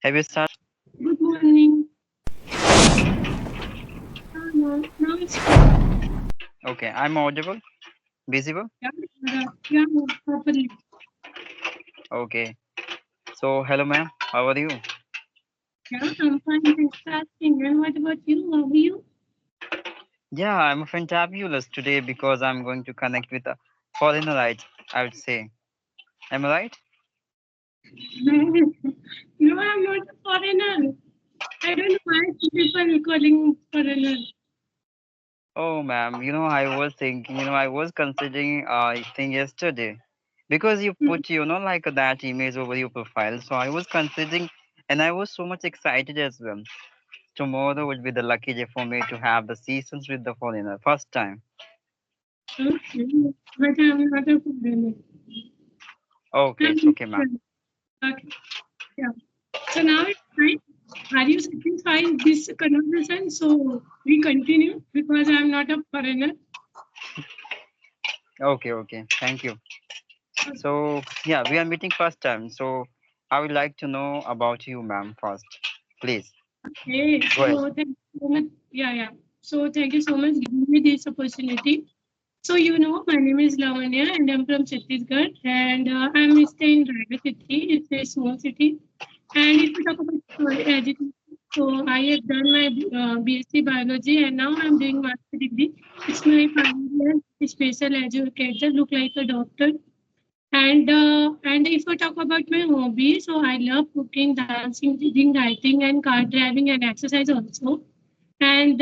Have you started? Good morning. Now it's fine. Okay, I'm audible, visible. Yeah, properly. Okay. So, hello, ma'am. How are you? Yeah, I'm fine. Thanks for asking. And what about you? How are you? Yeah, I'm fantabulous today because I'm going to connect with a foreigner, right? I would say. Am I right? No, I'm not a foreigner. I don't know why people calling foreigner. Oh, ma'am. I was thinking. I was considering. I think yesterday, because you Hmm. put, like that image over your profile. So I was considering, and I was so much excited as well. Tomorrow would be the lucky day for me to have the seasons with the foreigner, first time. Okay, but I'm not a foreigner. Okay, I'm it's okay, ma'am. different. Okay, yeah. So now it's fine. Are you satisfied with this conversation? So we continue because I'm not a foreigner. Okay, okay. Thank you. So, yeah, we are meeting first time. So, I would like to know about you, ma'am, first. Please, Hey, go ahead. so thank you so much. Yeah, yeah. So thank you so much giving me this opportunity. So my name is Lavanya and I'm from Chhattisgarh and I'm staying in Raigad city. It's a small city. And if we talk about education, so I have done my BSc biology and now I'm doing master degree. It's my final year. Special educator, look like a doctor. And if I talk about my hobby, so I love cooking, dancing, reading, writing, and car driving and exercise also. And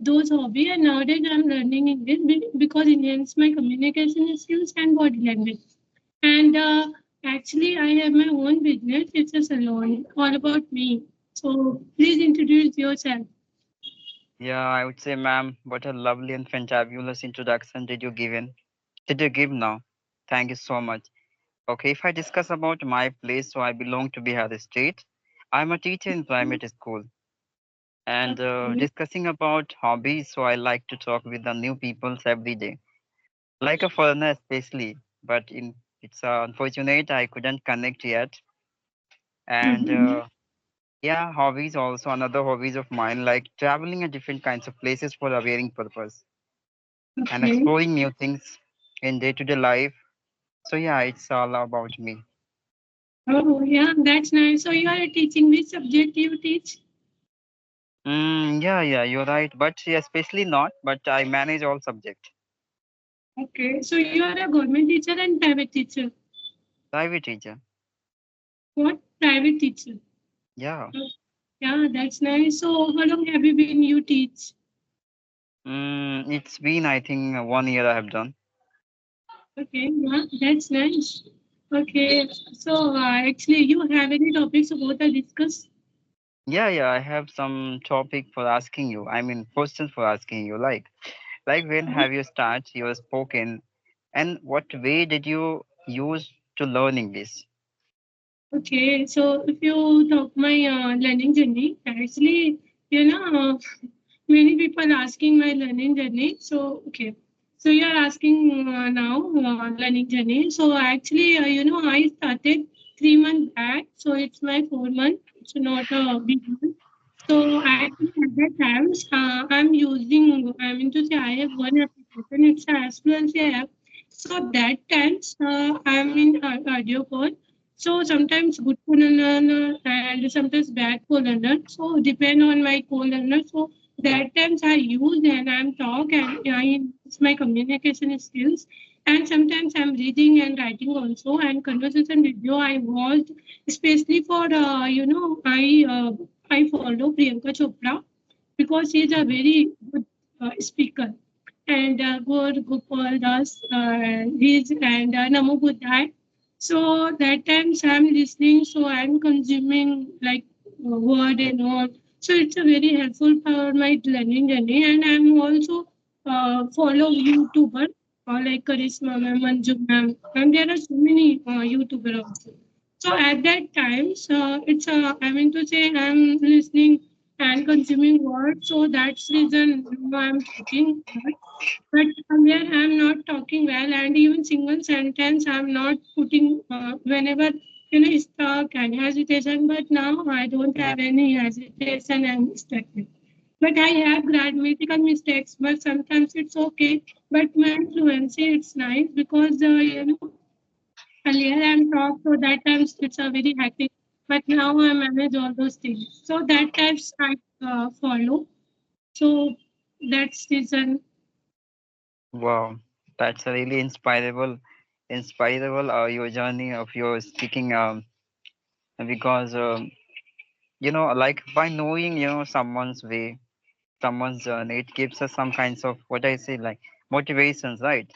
those hobby and nowadays I'm learning English because enhance my communication skills and body language. And actually, I have my own business. It's a salon, all about me. So please introduce yourself. Yeah, I would say, ma'am, what a lovely and fantabulous introduction did you give now? Thank you so much. Okay, if I discuss about my place, so I belong to Bihar State. I'm a teacher in primary school. And Okay. discussing about hobbies, so I like to talk with the new peoples every day, like a foreigner especially. But it's unfortunate I couldn't connect yet. And Mhm. yeah, hobbies also another hobbies of mine, like traveling at different kinds of places for a varying purpose and Okay. exploring new things in day-to-day life. So yeah, it's all about me. Oh, yeah, that's nice. So you are teaching which subject you teach? Yeah, you're right. But yeah, especially not. But I manage all subject. Okay, so you are a government teacher and private teacher. Private teacher. What? Private teacher. Yeah. Oh, yeah, that's nice. So how long have you been you teach? It's been I think 1 year I have done. Okay, yeah, that's nice. Okay, so actually you have any topics about to discuss? Yeah, I have some topic for asking you. I mean, questions for asking you. Like when have you start your spoken, and what way did you use to learn English? Okay, so if you talk my learning journey, actually, many people asking my learning journey. So, okay, so you are asking now learning journey. So actually, I started 3 months back. So it's my 4 month. It's not a big one. So actually, at that times, I'm using. I mean to say, I have one application. It's a Fluency app. So that times, I'm in audio call. So sometimes good co-learner and sometimes bad co-learner. So depend on my co-learner. So that times I use and I'm talk and it's my communication skills. And sometimes I'm reading and writing also and conversation video I watched, especially for I follow Priyanka Chopra because she's a very good speaker and Gaur Gopal Das, his and Namo Buddhaya. So that times I'm listening, so I'm consuming like word and all. So it's a very helpful for my learning journey, and I'm also follow YouTuber like Karisma ma'am, Manju ma'am, and there are so many YouTuber also. So at that times, I mean to say I'm listening and consuming words. So that's reason I'm talking. But somewhere I'm not talking well, and even single sentence I'm not putting whenever. stuck and hesitation. But now I don't Yeah. have any hesitation and stuckness. But I have grammatical mistakes, but sometimes it's okay. But my fluency, it's nice because earlier I'm taught, so that times it's a very hectic. But now I manage all those things. So that times I follow. So that's reason. Wow, that's a really inspirable your journey of your speaking because like by knowing someone's way, someone's journey, it gives us some kinds of what I say like motivations, right?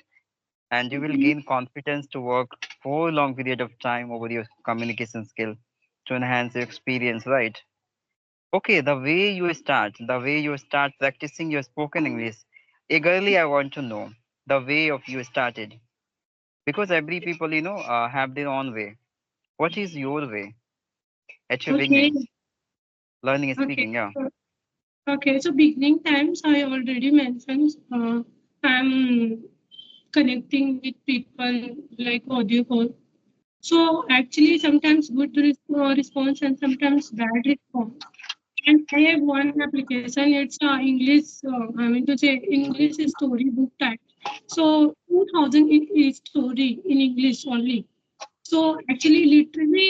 And you will Mhm. gain confidence to work for a long period of time over your communication skill to enhance your experience, right? Okay, the way you start practicing your spoken English. Eagerly, I want to know the way of you started because every people have their own way. What is your way at your Okay. beginnings learning Okay. speaking? Yeah. Okay. So beginning times I already mentioned. I'm connecting with people like audio call. So actually, sometimes good response and sometimes bad response. And I have one application. It's English. I mean to say English storybook type. So 2000 is story in English only. So actually, literally,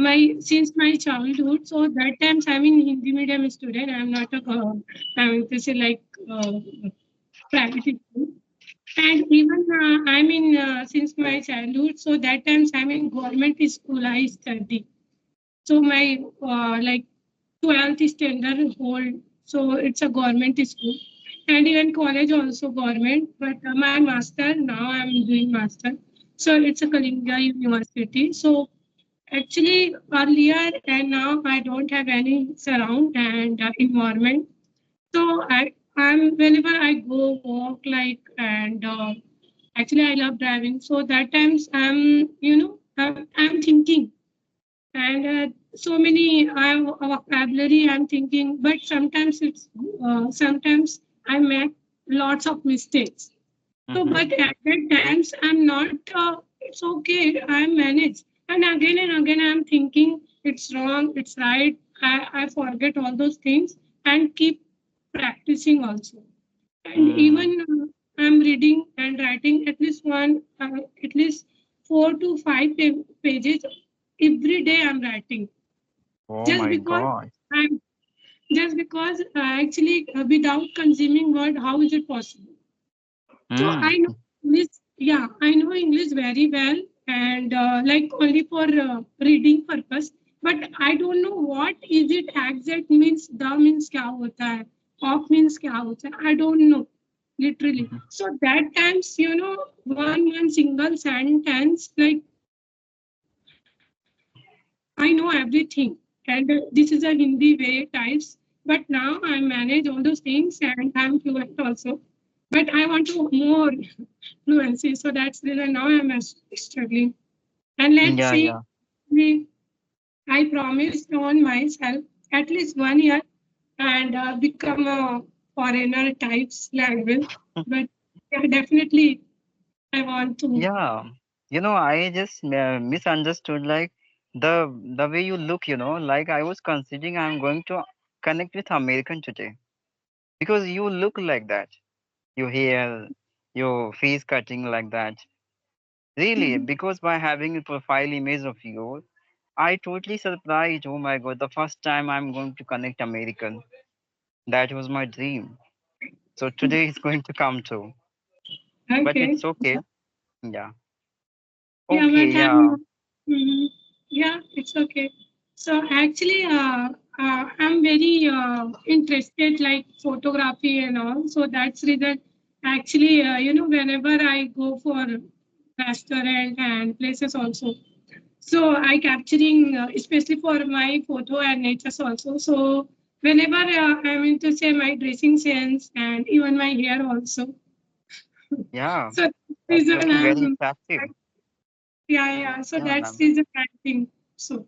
my since my childhood. So that times I'm in Hindi medium student. I'm not a I mean to say like private school. And even I'm in since my childhood. So that times I'm in government school. I study. So my like 12th standard hold. So it's a government school. And even college also government. But my master, now I'm doing master. So it's a Kalinga University. So actually earlier and now I don't have any surround and environment. So I'm whenever I go walk like and actually I love driving. So that times I'm thinking and so many vocabulary I'm thinking, but sometimes it's sometimes I make lots of mistakes. So, Mm-hmm. but at that times I'm not. It's okay. I manage, and again I'm thinking it's wrong, it's right. I forget all those things and keep practicing also. And Mm. even I'm reading and writing at least 4 to 5 pages every day. I'm writing Oh just my because God. I'm just because actually without consuming word, how is it possible? So Mm. I know English, yeah, I know English very well and like only for reading purpose. But I don't know what is it exact means. The means क्या होता है, off means क्या होता है. I don't know literally. Mhm. So that times one single sentence like I know everything, and this is a Hindi way types. But now I manage all those things and I'm fluent also. But I want to more fluency, so that's the reason now I'm struggling. And let's Yeah, see, yeah. we, I promised on myself at least 1 year and become a foreigner types language. But yeah, definitely I want to. Yeah. I just misunderstood like the way you look, like I was considering I'm going to connect with American today because you look like that. Your hair, your face cutting like that. Really, Mhm. because by having a profile image of you, I totally surprised. Oh my God, the first time I'm going to connect American. That was my dream. So today is going to come true. But Okay. it's okay. Yeah. Yeah, Okay, but yeah. mhm. Yeah, it's okay. So actually, I'm very interested like photography and all. So that's reason. Actually, whenever I go for restaurant and places also, so I capturing especially for my photo and natures also. So whenever I'm into say my dressing sense and even my hair also. Yeah. So That's reason looking very I'm attractive. yeah. So Yeah, that's ma'am. reason I think so.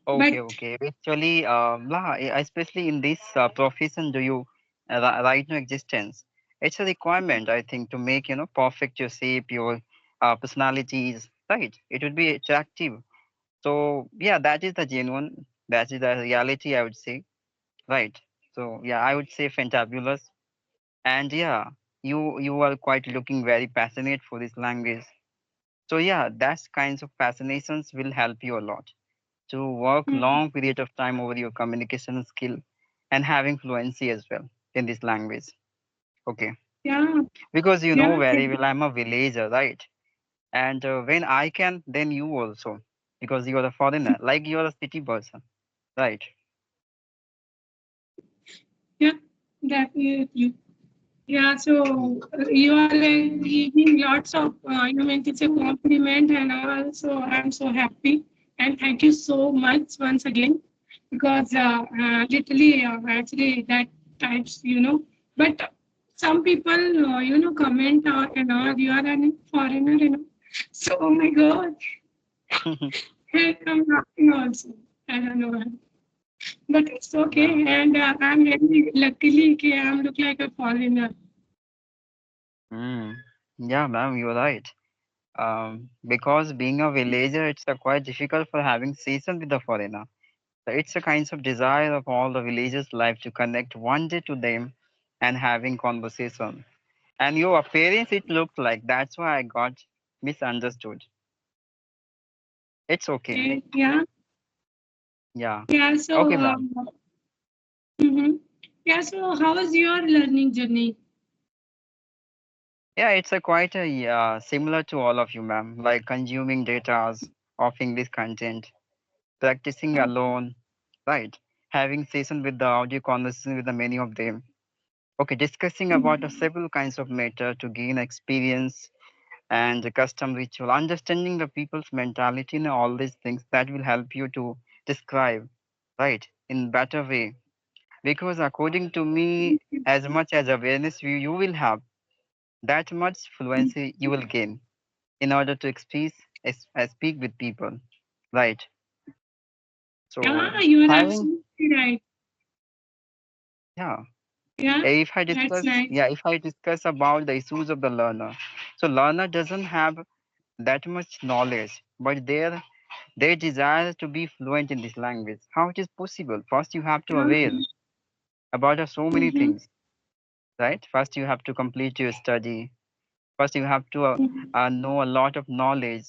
Okay, But okay. Actually, especially in this profession, do you right now existence? It's a requirement, I think, to make perfect your shape, your personalities, right? It would be attractive. So yeah, that is the genuine, that is the reality, I would say, right? So yeah, I would say fantabulous. And yeah, you are quite looking very passionate for this language. So yeah, that's kinds of fascinations will help you a lot to work Mm. long period of time over your communication skill and having fluency as well in this language. Okay, Yeah, because you know yeah, very well I'm a villager, right? And when I can, then you also, because you are a foreigner, like you are a city person, right? yeah, definitely. Yeah, so you are giving lots of, it's a compliment, and also I'm so happy. And thank you so much once again, because literally, actually, that types, but some people, comment and all, you are a foreigner, So, oh my God, I'm laughing also. I don't know why. But it's okay, Yeah. and I'm really luckily, I'm look like a foreigner. Mm. Yeah, ma'am, you're right. Because being a villager, it's quite difficult for having season with the foreigner. So it's a kind of desire of all the villagers' life to connect one day to them and having conversation. And your appearance, it looked like that's why I got misunderstood. It's okay. Okay, yeah. Yeah. Yeah, so Okay, ma'am. mhm. Yeah, so how was your learning journey? Yeah, it's a quite a similar to all of you, ma'am. Like consuming data of English content, practicing alone, right? Having session with the audio conversation with the many of them. Okay, discussing about the several kinds of matter to gain experience and the custom ritual, understanding the people's mentality and all these things that will help you to describe, right, in better way. Because according to me, as much as awareness you will have, that much fluency you will gain in order to speak with people, right? So Yeah, you are having, absolutely right. yeah, Yeah, if I that's discuss, nice. yeah, if I discuss about the issues of the learner, so learner doesn't have that much knowledge, but they desire to be fluent in this language. How it is possible? First, you have to Yeah. aware about so many Mm-hmm. things, right? First, you have to complete your study. First, you have to Mm-hmm. know a lot of knowledge.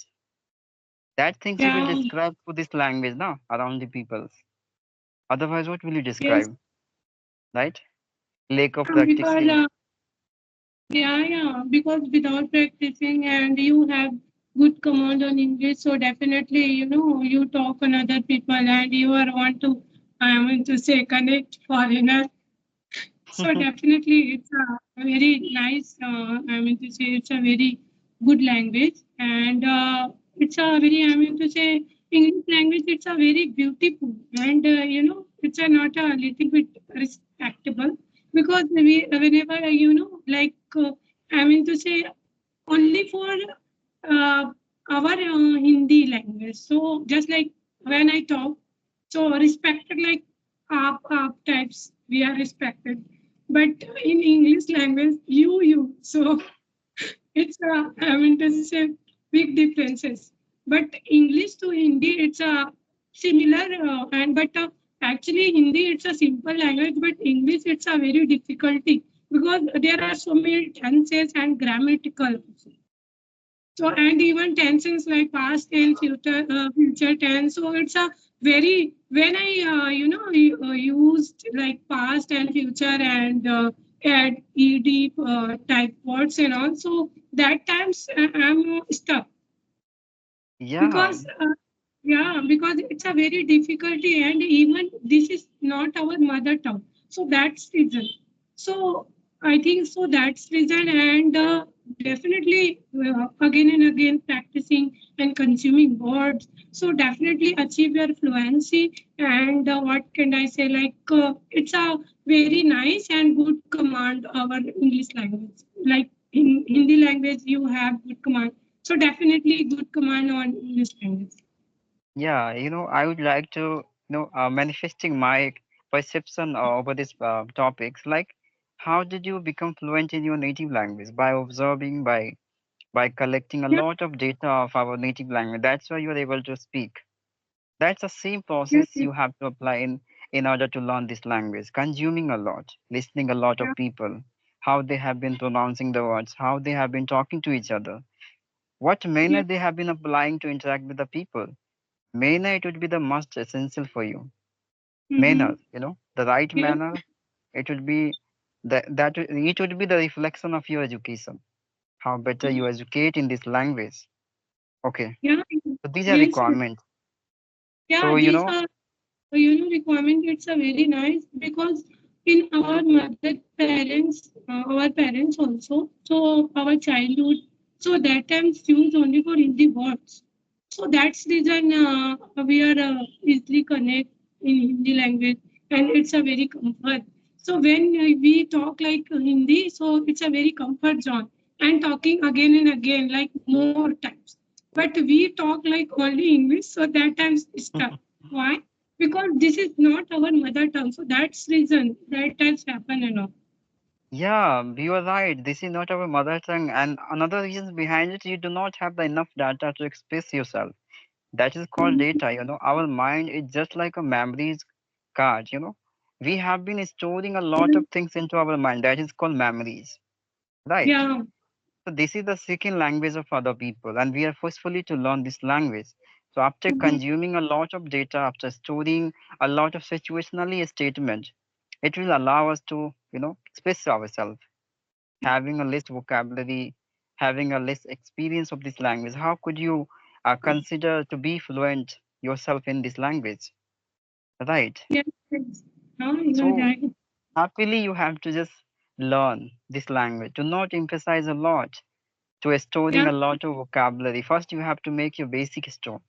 That things you will Yeah. describe through this language now around the peoples. Otherwise, what will you Yes. describe, right? Lack of Because practicing. yeah, because without practicing and you have good command on English, so definitely you talk on other people and you are want to I mean to say connect foreigner. So definitely, it's a very nice. I mean to say, it's a very good language, and it's a very. I mean to say, English language. It's a very beautiful, and it's a not a little bit respectable because we whenever like I mean to say only for our Hindi language. So just like when I talk, so respected like up types we are respected, but in English language you. So it's I mean to say big differences. But English to Hindi it's a similar and but actually Hindi it's a simple language, but English it's a very difficulty because there are so many tenses and grammatical. So and even tenses like past tense, future tense. So it's a very when I used like past and future and add ed type words and all. So that times I'm stuck Yeah, because because it's a very difficulty and even this is not our mother tongue, so that's reason. So I think so that's reason, and definitely again and again practicing and consuming words, so definitely achieve your fluency. And what can I say, like it's a very nice and good command our English language. Like in Hindi language you have good command, so definitely good command on English language. yeah. I would like to, manifesting my perception over this topics. Like, how did you become fluent in your native language? By observing, by by collecting a yeah, lot of data of our native language. That's why you are able to speak. That's the same yeah, process you have to apply in order to learn this language. Consuming a lot, listening a lot yeah, of people, how they have been pronouncing the words, how they have been talking to each other, what manner yeah. they have been applying to interact with the people. Manner, it would be the most essential for you. Mm-hmm. Manner, the right Yeah, manner, it would be it would be the reflection of your education. How better you educate in this language. Okay, yeah, so these are yes, requirements. yeah. So These are requirement. It's a very nice because in our mother parents, our parents also. So our childhood. So that times used only for Hindi words. So that's reason we are easily connect in Hindi language, and it's a very comfort. So when we talk like Hindi, so it's a very comfort zone, and talking again and again like more times. But we talk like only English, so that times stuck. Why? Because this is not our mother tongue, so that's reason that has happened and all. yeah, you are right. This is not our mother tongue, and another reason behind it, you do not have the enough data to express yourself. That is called Mhm. data. Our mind is just like a memories card. We have been storing a lot of things into our mind. That is called memories, right? Yeah, So this is the second language of other people, and we are forcefully to learn this language. So after mhm. consuming a lot of data, after storing a lot of situationally statement, it will allow us to, express ourselves. Having a less vocabulary, having a less experience of this language, how could you consider to be fluent yourself in this language, right? Yes, yes. You are So right. happily you have to just learn this language. Do not emphasize a lot to storing Yeah. a lot of vocabulary. First, you have to make your basic store.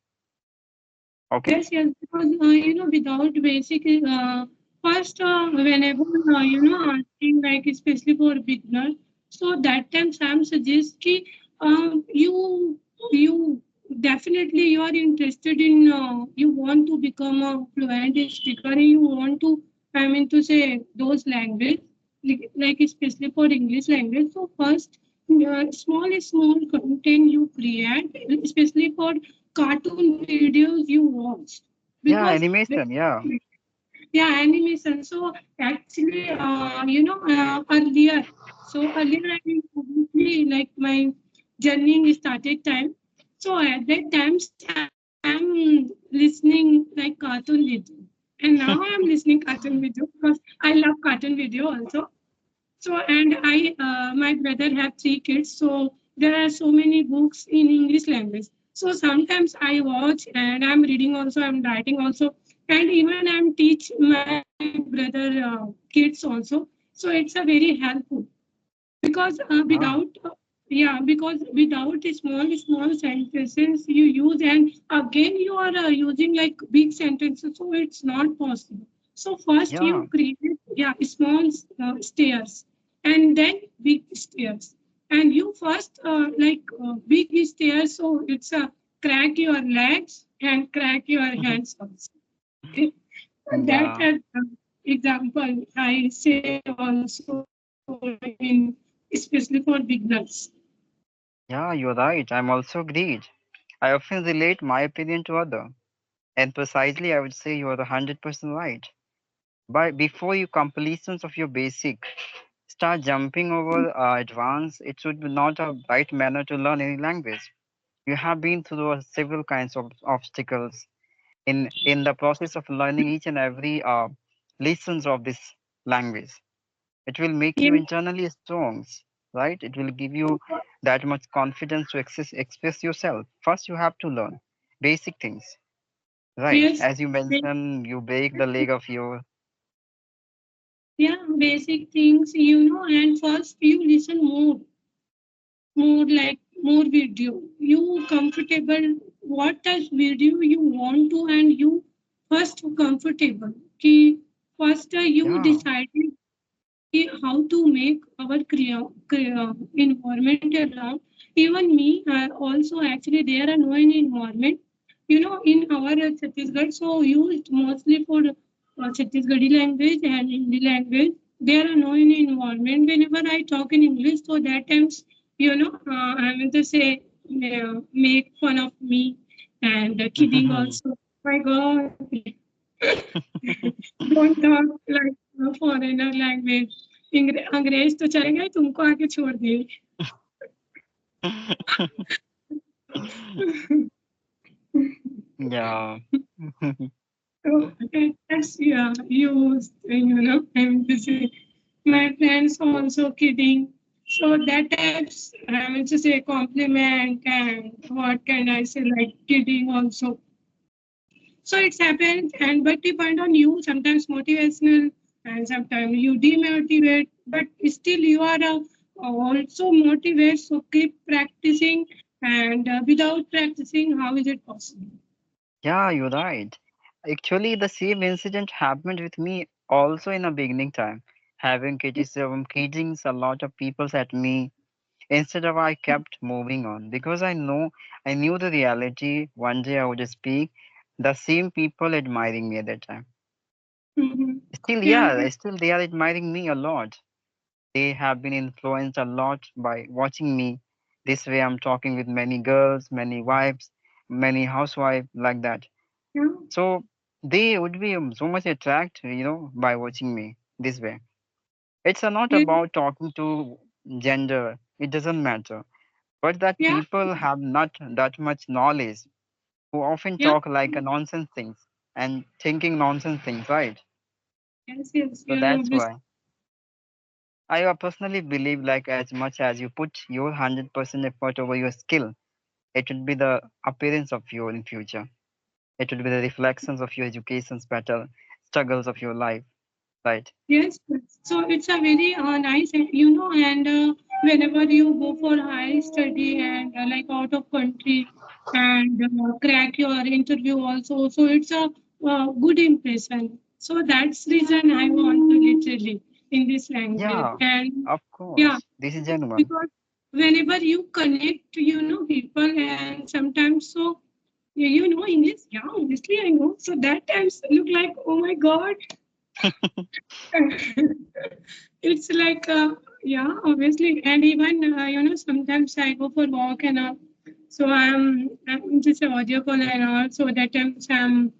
Okay? Yes, yes, because without basic, first, whenever asking, like especially for beginner, so that time Sam suggests कि you definitely you are interested in you want to become a fluent speaker. You want to to say those language like especially for English language. So first, small content you create, especially for cartoon videos you watched Yeah, because animation. Yeah. yeah animation so actually earlier I mean obviously like my journey started time so at that times I'm listening like cartoon video and now I'm listening cartoon video because I love cartoon video also so, and my brother have three kids, so there are so many books in English language. So sometimes I watch and I'm reading also, I'm writing also, and even I'm teach my brother kids also. So it's a very helpful because without Ah, yeah because without the small sentences you use and again you are using like big sentences so it's not possible so first yeah. you create small stairs and then big stairs and you first big stairs so it's a crack your legs and crack your hands also okay that Yeah. as example I say also in especially for beginners. Yeah, you're right. I'm also agreed. I often relate my opinion to other. And precisely, I would say you are 100% right. But before you completions of your basic, start jumping over advanced, it should be not a right manner to learn any language. You have been through several kinds of obstacles in the process of learning each and every lessons of this language. It will make you Yeah. internally strong, right? It will give you that much confidence to express yourself. First, you have to learn basic things, right? Yes. As you mentioned, you break the leg of your. Yeah, basic things, and first you listen more video. You comfortable, what type video you want to, and you first comfortable. Ki first you Yeah, decided how to make our environment around. Even me, also actually there are no any environment. In our Chhattisgarh, so used mostly for Chhattisgarhi language and Hindi language. There are no any environment. Whenever I talk in English, so that times I mean to say, make fun of me and kidding also. My God, don't talk like a foreigner language. अंग्रेज तो चलेगा ही तुमको आके छोड़ दे. Yeah. So that's yeah, used, I mean to say, my friends also kidding. So that types, I mean to say, compliment and what can I say, like kidding also. So it's happened, and but depend on you. Sometimes motivational, and sometimes you demotivate. But still, you are also motivate. So keep practicing. And without practicing, how is it possible? Yeah, you're right. Actually, the same incident happened with me also in a beginning time. Having criticism, kidding a lot of people at me. Instead of I kept moving on because I knew the reality. One day I would speak, the same people admiring me at that time. Mm-hmm. Still, Yeah, yeah, still they are admiring me a lot. They have been influenced a lot by watching me. This way, I'm talking with many girls, many wives, many housewives like that. yeah, So they would be so much attracted, by watching me this way. It's not yeah, about talking to gender. It doesn't matter. But that yeah, people have not that much knowledge, who often yeah. talk like a nonsense things and thinking nonsense things, right? Yes, yes, So yeah. that's why I personally believe like as much as you put your 100% effort over your skill, it will be the appearance of you in future. It will be the reflections of your education's battle, struggles of your life, right? Yes, yes. So it's a very nice, and whenever you go for high study and like out of country and crack your interview also, so it's a good impression. So that's reason I want to literally in this language. Yeah, And of yeah, course. This is genuine. because whenever you connect, people and sometimes so you know English, yeah, obviously I know. So that times look like, oh my God, it's like, yeah, obviously, and even sometimes I go for walk and all. So I'm just a audio call and all. So that times I'm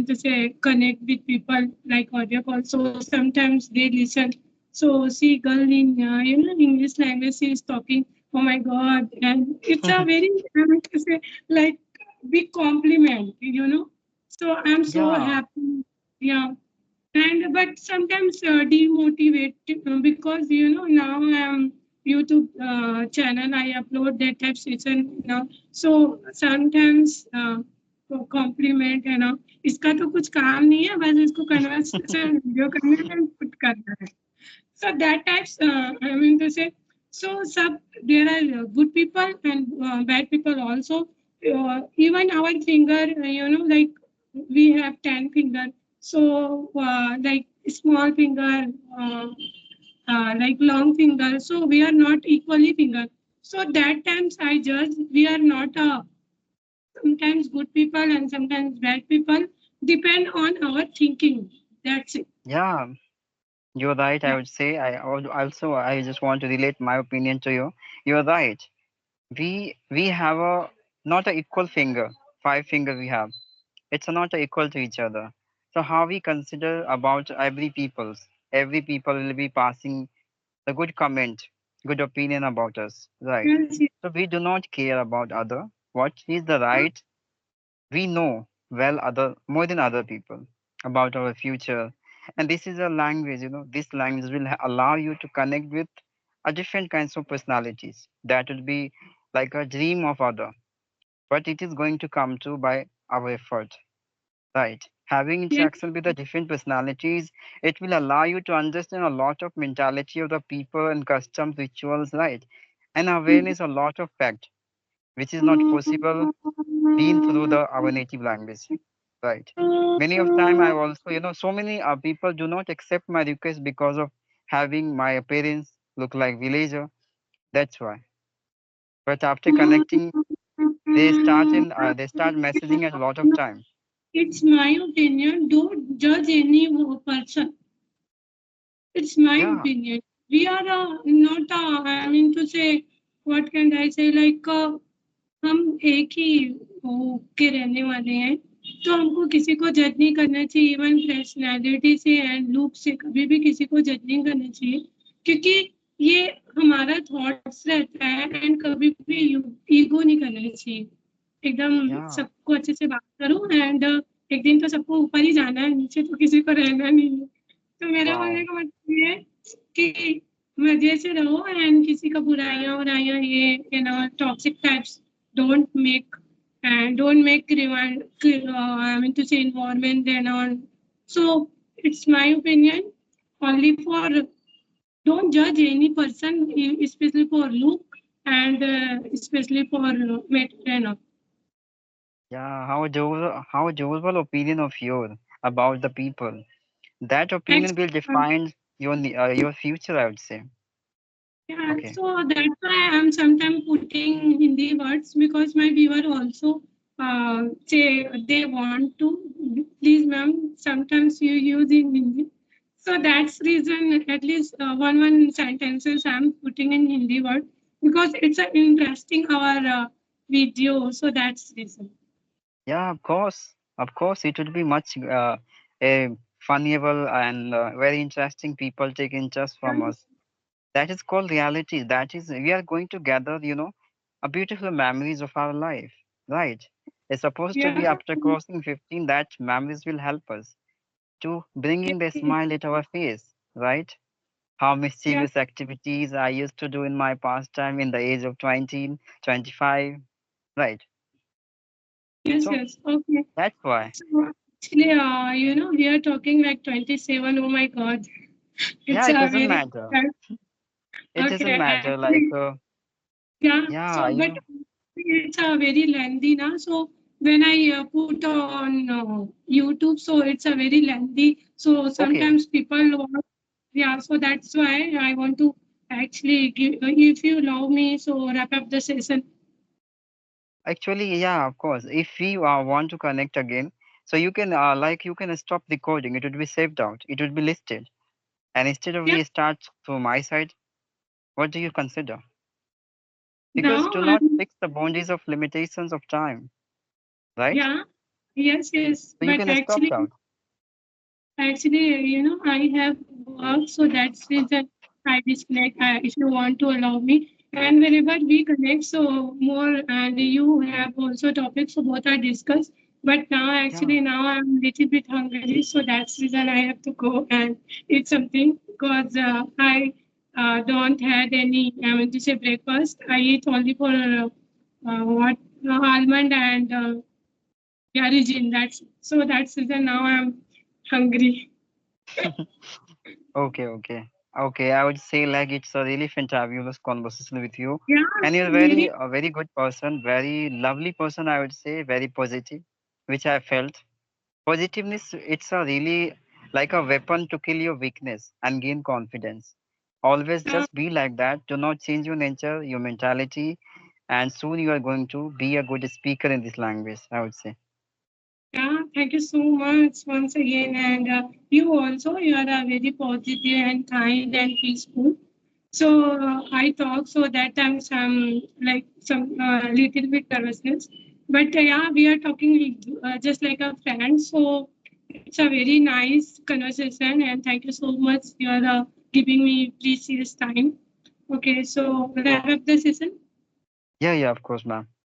to say connect with people like audio call. So sometimes they listen. So see, girl in English language she is talking. Oh my God, and it's a very I'm to say like big compliment. So I'm so Yeah. happy. Yeah, and but sometimes demotivated because now YouTube channel I upload that type session so sometimes compliment है ना इसका तो कुछ काम नहीं है बस इसको कन्वर्सेशन वीडियो करना है पुट करना है so that types I mean to say so sub there are good people and bad people also even our finger like we have 10 finger so like small finger like long finger so we are not equally finger so that times I judge we are not sometimes good people and sometimes bad people depend on our thinking that's it Yeah, you're right. I yeah would say. Also I just want to relate my opinion to you. You're right. We have a not a equal finger. Five finger we have. It's not equal to each other. So how we consider about every people will be passing the good comment, good opinion about us, right? yes yes So we do not care about other. What is the right? We know well other more than other people about our future, and this is a language. This language will allow you to connect with a different kinds of personalities. That will be like a dream of other, but it is going to come to by our effort. Right. Having yes interaction with the different personalities, it will allow you to understand a lot of mentality of the people and customs, rituals, right? And awareness a lot of fact, which is not possible being through the our native language. Right. Many of time I also, so many people do not accept my request because of having my appearance look like villager. That's why. But after connecting, they start messaging at a lot of time. it's my opinion. Don't judge any person. It's my Yeah. opinion. we are not, I mean to say, what can I say, like हम एक ही वो के रहने वाले हैं, तो हमको किसी को जज नहीं करना चाहिए, इवन पर्सनैलिटी से एंड लुक से कभी भी किसी को जज नहीं करना चाहिए, क्योंकि ये हमारा थॉट्स रहता है एंड कभी भी ईगो नहीं करना चाहिए। एकदम Yeah, सबको अच्छे से बात करो एंड एक दिन तो सबको ऊपर ही जाना है, नीचे तो किसी को रहना नहीं है। तो मेरा बोलने wow. का मतलब ये है कि मजे से रहो एंड किसी का बुराइयां उराइयां ये toxic types don't make don't make I mean to say environment and all. So it's my opinion. Only for don't judge any person, especially for look and especially for material. Yeah, how durable opinion of yours about the people. That opinion will Actually, define your future, I would say. yeah, Okay. so that's why I'm sometimes putting Hindi words because my viewer also say they want to. Please, ma'am, sometimes you use in Hindi. So that's reason at least one sentences I'm putting in Hindi word because it's a interesting our video. So that's reason. Yeah, of course. Of course, it would be much a funnyable and very interesting people take interest Yeah, from us. That is called reality. That is, we are going to gather, a beautiful memories of our life, right? It's supposed to be yeah, after crossing 15 that memories will help us to bringing the smile at our face, right? How yeah. mischievous activities I used to do in my pastime in the age of 20, 25, right? Yes, So yes. Okay. that's why. So actually, we are talking like 27. Oh my God. Yeah, It's it a doesn't very matter. It doesn't okay. matter. Like, Actually, yeah. yeah, So, but it's a very lengthy now. So when I put on YouTube, so it's a very lengthy. So okay. sometimes people want, yeah. So that's why I want to actually give. If you allow me, so wrap up the session. Actually, yeah, of course. If we want to connect again, so you can stop recording. It would be saved out. It would be listed. And instead of Yeah. we start to my side, what do you consider? Because Now do not I'm fix the boundaries of limitations of time, right? yeah. Yes, yes. So you But can stop actually, that. I have work, so that's reason I disconnect. If you want to allow me, and whenever we connect, so more, and you have also topics, so both are discussed. But Yeah. now I'm little bit hungry, so that's reason I have to go and eat something because I don't had any. I mean to say breakfast. I eat only for what almond and origin. That's reason now I'm hungry. Okay, okay. Okay, I would say like it's a really fantabulous conversation with you. Yeah, And you're very. a very good person, very lovely person, I would say, very positive, which I felt. Positiveness, it's a really like a weapon to kill your weakness and gain confidence. Always Yeah, just be like that. Do not change your nature, your mentality, and soon you are going to be a good speaker in this language, I would say. yeah. Thank you so much once again. And you are a very positive and kind and peaceful. So I talk so that time some little bit nervousness, but yeah, we are talking just like a friend. So it's a very nice conversation, and thank you so much. You are giving me precious time. Okay, so wrap up the session. Yeah, yeah, of course, ma'am.